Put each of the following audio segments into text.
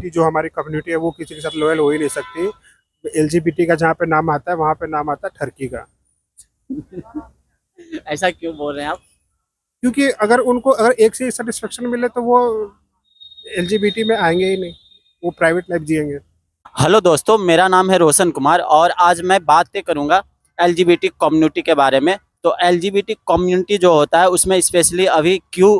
LGBT जो हमारी community है वो किसी के साथ लॉयल हो ही नहीं सकती। एलजीबीटी का जहाँ पे नाम आता है वहाँ पे नाम आता है ठरकी का। ऐसा क्यों बोल रहे हैं आप? क्योंकि अगर एक से सेटिस्फेक्शन मिले तो वो एलजीबीटी में आएंगे ही नहीं, वो प्राइवेट लाइफ जिएंगे। हेलो दोस्तों, मेरा नाम है रोशन कुमार और आज मैं बातें करूंगा एलजीबीटी कम्युनिटी के बारे में। तो एलजीबीटी कम्युनिटी जो होता है उसमें स्पेशली अभी क्यू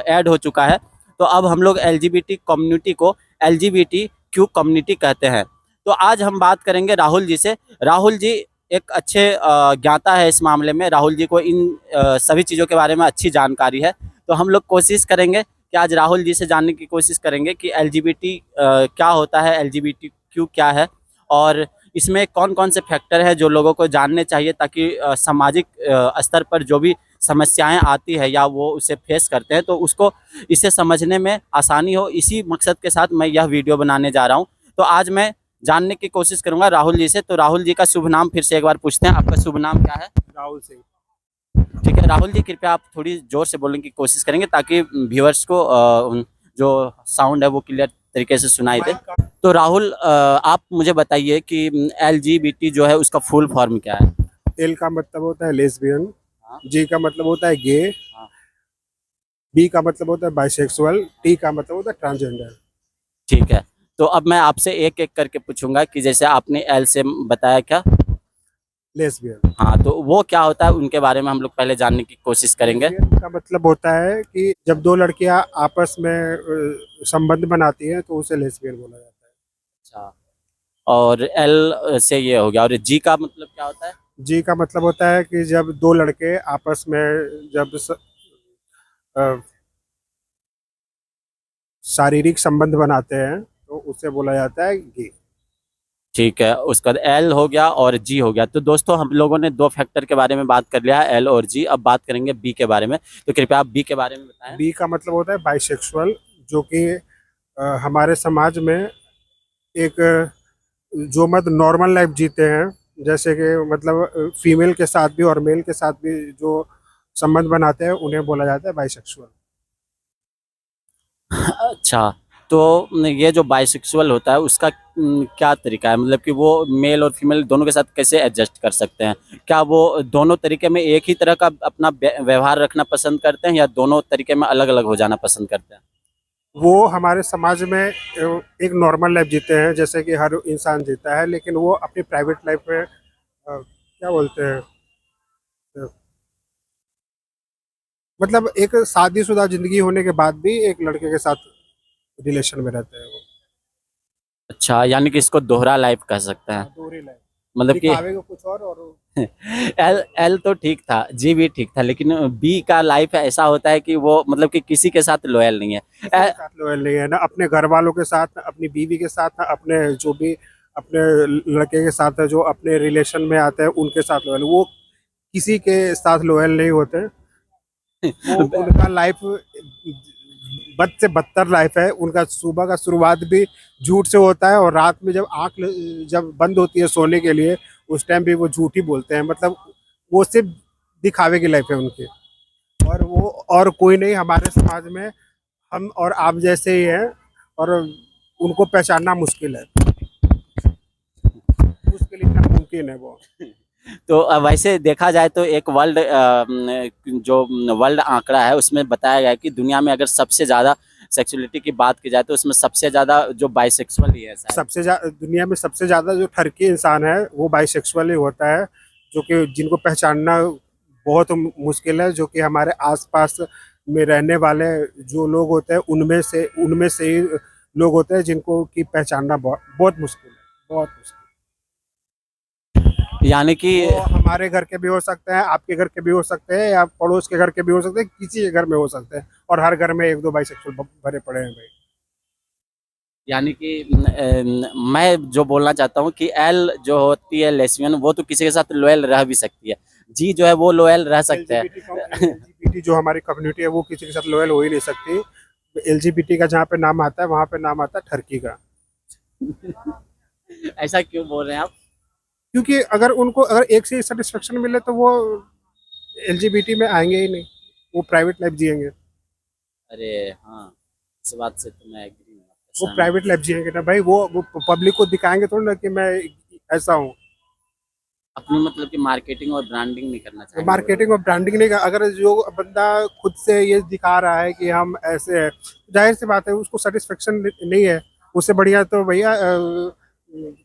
ऐड हो चुका है। तो अब हम लोग एलजीबीटी कम्युनिटी को एलजीबीटी क्यू कम्युनिटी कहते हैं। तो आज हम बात करेंगे राहुल जी से। राहुल जी एक अच्छे ज्ञाता है इस मामले में। राहुल जी को इन सभी चीज़ों के बारे में अच्छी जानकारी है। तो हम लोग कोशिश करेंगे कि आज राहुल जी से जानने की कोशिश करेंगे कि एलजीबीटी क्या होता है, एलजीबीटी क्यों क्या है, और इसमें कौन कौन से फैक्टर है जो लोगों को जानने चाहिए ताकि सामाजिक स्तर पर जो भी समस्याएं आती है या वो उसे फेस करते हैं तो उसको इसे समझने में आसानी हो। इसी मकसद के साथ मैं यह वीडियो बनाने जा रहा हूं। तो आज मैं जानने की कोशिश करूंगा राहुल जी से। तो राहुल जी का शुभ नाम फिर से एक बार पूछते हैं, आपका शुभ नाम क्या है? राहुल सिंह। ठीक है राहुल जी, कृपया आप थोड़ी जोर से बोलने की कोशिश करेंगे ताकि व्यूअर्स को जो साउंड है वो क्लियर तरीके से सुनाई दे। तो राहुल, आप मुझे बताइए कि एलजीबीटी जो है उसका फुल फॉर्म क्या है? एल का मतलब होता है लेस्बियन, हाँ। जी का मतलब होता है गे, हाँ। बी का मतलब होता है बाइसेक्सुअल, टी का मतलब होता है ट्रांसजेंडर। ठीक है। तो अब मैं आपसे एक एक करके पूछूंगा कि जैसे आपने एल से बताया क्या? लेस्बियन। हाँ, तो वो क्या होता है उनके बारे में हम लोग पहले जानने की कोशिश करेंगे। लेस्बियन का मतलब होता है कि जब दो लड़कियां आपस में संबंध बनाती हैं तो उसे लेस्बियन बोला जाता है। अच्छा। और एल से ये हो गया, और जी का मतलब क्या होता है? जी का मतलब होता है कि जब दो लड़के आपस में जब अ, शारीरिक संबंध बनाते हैं तो उसे बोला जाता है गे। ठीक है, उसका एल हो गया और जी हो गया। तो दोस्तों हम लोगों ने दो फैक्टर के बारे में बात कर लिया है, एल और जी। अब बात करेंगे बी के बारे में। तो कृपया आप बी के बारे में बताएं। बी का मतलब होता है बाइसेक्सुअल, जो कि हमारे समाज में एक जो मत नॉर्मल लाइफ जीते हैं, जैसे कि मतलब फीमेल के साथ भी और मेल के साथ भी जो संबंध बनाते हैं उन्हें बोला जाता है बाइसेक्सुअल। अच्छा। तो ये जो बाइसेक्सुअल होता है उसका क्या तरीका है, मतलब कि वो मेल और फीमेल दोनों के साथ कैसे एडजस्ट कर सकते हैं? क्या वो दोनों तरीके में एक ही तरह का अपना व्यवहार रखना पसंद करते हैं या दोनों तरीके में अलग अलग हो जाना पसंद करते हैं? वो हमारे समाज में एक नॉर्मल लाइफ जीते हैं जैसे कि हर इंसान जीता है, लेकिन वो अपनी प्राइवेट लाइफ में क्या बोलते हैं, अ, मतलब एक शादीशुदा जिंदगी होने के बाद भी एक लड़के के साथ रिलेशन में रहते हैं वो। अच्छा, यानी कि इसको दोहरा लाइफ कह सकते हैं। दोहरी लाइफ, मतलब कि दिखावे को कुछ और एल एल तो ठीक था, जी भी ठीक था, लेकिन बी का लाइफ ऐसा होता है कि वो मतलब कि किसी के साथ लॉयल नहीं है। किसी के साथ लॉयल नहीं है, ना अपने घर वालों के साथ, ना अपनी बीवी के साथ, ना अपने जो भी अपने लड़के के साथ है जो अपने रिलेशन में आते हैं उनके साथ लॉयल, वो किसी के साथ लॉयल नहीं होते। वो उनका लाइफ बद से बदतर लाइफ है। उनका सुबह का शुरुआत भी झूठ से होता है और रात में जब जब बंद होती है सोने के लिए उस टाइम भी वो झूठ ही बोलते हैं। मतलब वो सिर्फ दिखावे की लाइफ है उनकी, और वो और कोई नहीं हमारे समाज में, हम और आप जैसे ही हैं, और उनको पहचानना मुश्किल है, मुश्किल इतना मुमकिन है वो। तो वैसे देखा जाए तो एक वर्ल्ड जो वर्ल्ड आंकड़ा है उसमें बताया गया है कि दुनिया में अगर सबसे ज़्यादा सेक्सुअलिटी की बात की जाए तो उसमें सबसे ज़्यादा जो बाइसेक्सुअल ही है शायद। सबसे ज्यादा दुनिया में सबसे ज्यादा जो ठरकी इंसान है वो बाइसेक्सुअल ही होता है, जो कि जिनको पहचानना बहुत मुश्किल है, जो कि हमारे आसपास में रहने वाले जो लोग होते हैं उनमें से ही लोग होते हैं जिनको की पहचानना बहुत बहुत मुश्किल है, बहुत मुश्किल। यानी कि वो हमारे घर के भी हो सकते हैं, आपके घर के भी हो सकते हैं, या पड़ोस के घर के भी हो सकते हैं, किसी के घर में हो सकते हैं, और हर घर में एक दो बाइसेक्सुअल भरे पड़े हैं भाई। यानी कि मैं जो बोलना चाहता हूँ कि एल जो होती है लेस्बियन वो तो किसी के साथ लॉयल रह भी सकती है, जी जो है वो लॉयल रह सकते हैं। एलजीबीटी जो हमारी कम्युनिटी है वो किसी के साथ लॉयल हो ही नहीं सकती। एलजीबीटी का जहाँ पे नाम आता है वहाँ पे नाम आता है ठरकी का। ऐसा क्यों बोल रहे हैं आप? क्योंकि अगर एक से सेटिस्फेक्शन मिले तो वो एलजीबीटी में आएंगे ही नहीं, वो प्राइवेट लाइफ जिएंगे। अरे हाँ, इस बात से तो मैं एग्री हूँ। वो प्राइवेट लाइफ जिएंगे ना भाई, वो पब्लिक को दिखाएंगे थोड़ा ना कि मैं ऐसा हूँ। अपनी मतलब कि मार्केटिंग और ब्रांडिंग नहीं करना चाहिए। मार्केटिंग और ब्रांडिंग नहीं, अगर जो बंदा खुद से ये दिखा रहा है कि हम ऐसे हैं, जाहिर सी बात है उसको सेटिस्फेक्शन नहीं है। उससे बढ़िया तो भैया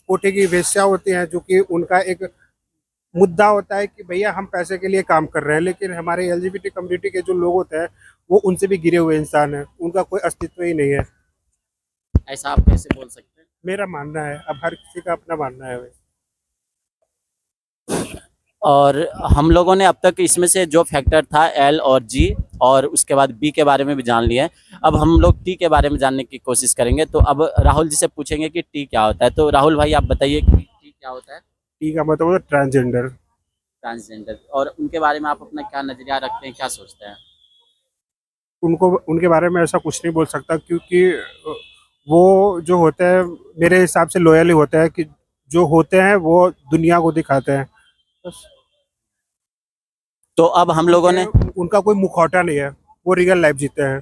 कोटे की वेश्या होती हैं, जो कि उनका एक मुद्दा होता है कि भैया हम पैसे के लिए काम कर रहे हैं। लेकिन हमारे एलजीबीटी कम्युनिटी के जो लोग होते हैं वो उनसे भी गिरे हुए इंसान हैं, उनका कोई अस्तित्व ही नहीं है। ऐसा आप कैसे बोल सकते हैं? मेरा मानना है, अब हर किसी का अपना मानना है भाई। और हम लोगों ने अब तक इसमें से जो फैक्टर था एल और जी और उसके बाद बी के बारे में भी जान लिया है। अब हम लोग टी के बारे में जानने की कोशिश करेंगे। तो अब राहुल जी से पूछेंगे कि टी क्या होता है। तो राहुल भाई आप बताइए कि टी क्या होता है? टी का मतलब होता है ट्रांसजेंडर। ट्रांसजेंडर। और उनके बारे में आप अपना क्या नजरिया रखते हैं, क्या सोचते हैं? उनको उनके बारे में ऐसा कुछ नहीं बोल सकता, क्योंकि वो जो होते हैं मेरे हिसाब से लॉयल ही होते हैं, कि जो होते हैं वो दुनिया को दिखाते हैं बस। तो अब हम लोगों ने उनका कोई मुखौटा नहीं है, वो रियल लाइफ जीते हैं।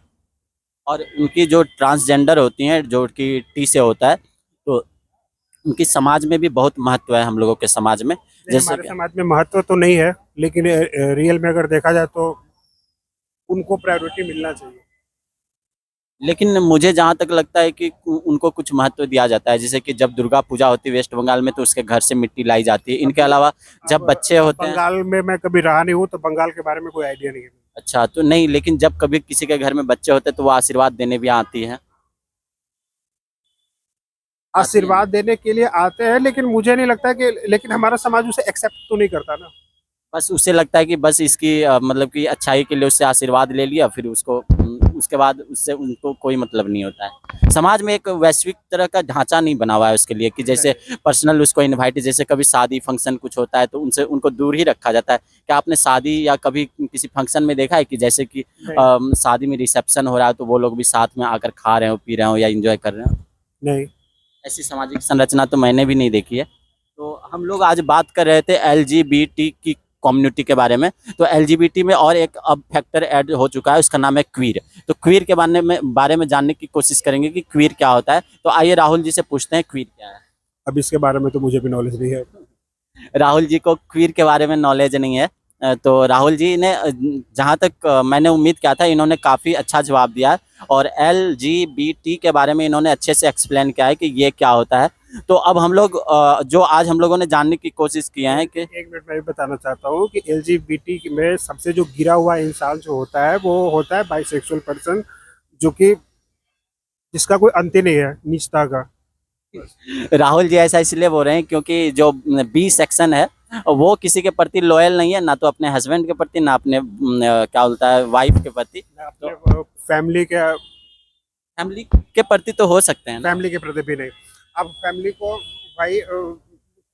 और उनकी जो ट्रांसजेंडर होती हैं जो कि टी से होता है, तो उनकी समाज में भी बहुत महत्व है हम लोगों के समाज में। जैसे हमारे समाज में महत्व तो नहीं है, लेकिन रियल में अगर देखा जाए तो उनको प्रायोरिटी मिलना चाहिए। लेकिन मुझे जहाँ तक लगता है कि उनको कुछ महत्व दिया जाता है। जैसे कि जब दुर्गा पूजा होती है वेस्ट बंगाल में तो उसके घर से मिट्टी लाई जाती है। इनके अलावा जब बच्चे होते हैं। बंगाल में मैं कभी रहा नहीं हूँ, तो बंगाल के बारे में कोई आइडिया नहीं है। अच्छा, तो नहीं, लेकिन जब कभी किसी के घर में बच्चे होते हैं तो वो आशीर्वाद देने भी आती है। आशीर्वाद देने के लिए आते हैं, लेकिन मुझे नहीं लगता कि, लेकिन हमारा समाज उसे एक्सेप्ट तो नहीं करता ना। बस उसे लगता है कि बस इसकी मतलब कि अच्छाई के लिए उससे आशीर्वाद ले लिया, फिर उसको उसके बाद उससे उनको कोई मतलब नहीं होता है। समाज में एक वैश्विक तरह का ढांचा नहीं बना हुआ है उसके लिए कि जैसे पर्सनल उसको इनवाइट, जैसे कभी शादी फंक्शन कुछ होता है तो उनसे उनको दूर ही रखा जाता है। क्या आपने शादी या कभी किसी फंक्शन में देखा है कि जैसे कि शादी में रिसेप्शन हो रहा है तो वो लोग भी साथ में आकर खा रहे हो, पी रहे हो या इंजॉय कर रहे हो? नहीं। ऐसी सामाजिक संरचना तो मैंने भी नहीं देखी है। तो हम लोग आज बात कर रहे थे एलजीबीटी की कम्युनिटी के बारे में। तो एलजीबीटी में और एक अब फैक्टर ऐड हो चुका है, उसका नाम है क्वीर। तो क्वीर के बारे में जानने की कोशिश करेंगे कि क्वीर क्या होता है। तो आइए राहुल जी से पूछते हैं क्वीर क्या है। अब इसके बारे में तो मुझे भी नॉलेज नहीं है। राहुल जी को क्वीर के बारे में नॉलेज नहीं है। तो राहुल जी ने जहाँ तक मैंने उम्मीद किया था इन्होंने काफ़ी अच्छा जवाब दिया है और एलजीबीटी के बारे में इन्होंने अच्छे से एक्सप्लेन किया है कि ये क्या होता है। तो अब हम लोग जो आज हम लोगों ने जानने की कोशिश किया है कि एक मिनट मैं भी बताना चाहता हूँ कि एलजीबीटी में सबसे जो गिरा हुआ इंसान जो होता है वो होता है बाइसेक्सुअल पर्सन, जो कि जिसका कोई अंत ही नहीं है निजता का। राहुल जी ऐसा इसलिए बोल रहे हैं क्योंकि जो बी सेक्शन है वो किसी के प्रति लॉयल नहीं है, ना तो अपने हस्बैंड के प्रति, ना अपने क्या बोलता है वाइफ के प्रति। अपने फैमिली के प्रति तो हो सकते हैं, फैमिली के प्रति भी नहीं। अब फैमिली को भाई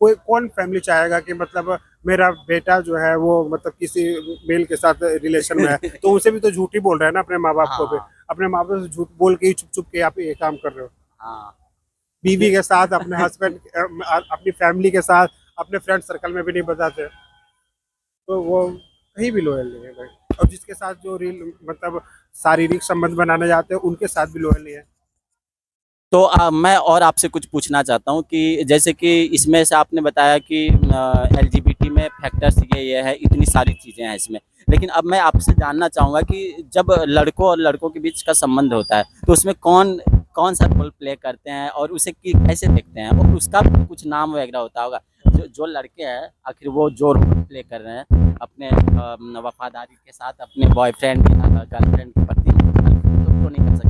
कोई कौन फैमिली चाहेगा कि मतलब मेरा बेटा जो है वो मतलब किसी मेल के साथ रिलेशन में है, तो उसे भी तो झूठ ही बोल रहे हैं ना अपने माँ बाप को भी। हाँ। अपने माँ बाप से झूठ बोल के ही चुप चुप के आप ये काम कर रहे हो। हाँ। बीवी के साथ, अपने हस्बैंड, अपनी फैमिली के साथ, अपने फ्रेंड सर्कल में भी नहीं बताते, तो वो कहीं भी लॉयल नहीं है भाई। और जिसके साथ जो मतलब शारीरिक संबंध बनाने जाते हैं उनके साथ भी लॉयल नहीं है। तो मैं और आपसे कुछ पूछना चाहता हूँ कि जैसे कि इसमें से आपने बताया कि एलजीबीटी में फैक्टर्स ये है, इतनी सारी चीज़ें हैं इसमें। लेकिन अब मैं आपसे जानना चाहूँगा कि जब लड़कों और लड़कों के बीच का संबंध होता है तो उसमें कौन कौन सा रोल प्ले करते हैं और उसे कैसे देखते हैं, और उसका कुछ नाम वगैरह होता होगा। जो लड़के हैं आखिर वो जो रोल प्ले कर रहे हैं अपने वफादारी के साथ अपने बॉयफ्रेंड या गर्लफ्रेंड के प्रति, तो नहीं कर सकते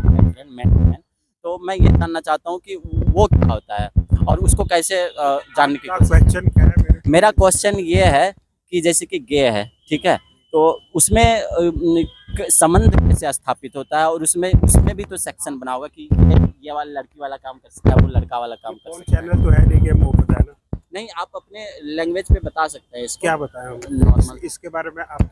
बॉयफ्रेंड मैन। तो मैं ये जानना चाहता हूँ कि वो क्या होता है और उसको कैसे जानने की क्वेश्चन क्या है? मेरा क्वेश्चन ये है कि जैसे कि गे है, ठीक है, तो उसमें संबंध कैसे स्थापित होता है और उसमें भी तो सेक्शन बना होगा कि ये वाला लड़की वाला काम कर सकता है, वो लड़का वाला काम कर सकता है। चैनल तो है नहीं कि वो बताए ना। नहीं, आप अपने लैंग्वेज में बता सकते हैं इसको। क्या बताएं हम? नॉर्मल इसके बारे में आप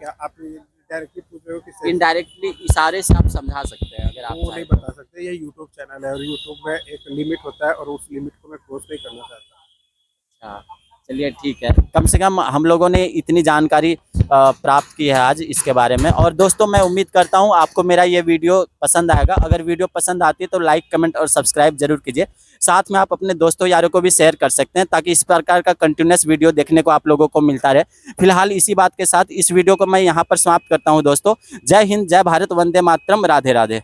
डायरेक्टली पूछ रहे हो कि इनडायरेक्टली इशारे से आप समझा सकते हैं अगर आप वो नहीं बता सकते। ये यूट्यूब चैनल है और यूट्यूब में एक लिमिट होता है और उस लिमिट को मैं क्रॉस नहीं करना चाहता। अच्छा, चलिए ठीक है, कम से कम हम लोगों ने इतनी जानकारी प्राप्त की है आज इसके बारे में। और दोस्तों मैं उम्मीद करता हूँ आपको मेरा ये वीडियो पसंद आएगा। अगर वीडियो पसंद आती है तो लाइक कमेंट और सब्सक्राइब जरूर कीजिए। साथ में आप अपने दोस्तों यारों को भी शेयर कर सकते हैं ताकि इस प्रकार का कंटिन्यूस वीडियो देखने को आप लोगों को मिलता रहे। फिलहाल इसी बात के साथ इस वीडियो को मैं यहाँ पर समाप्त करता हूँ दोस्तों। जय हिंद, जय भारत, वंदे मातरम, राधे राधे।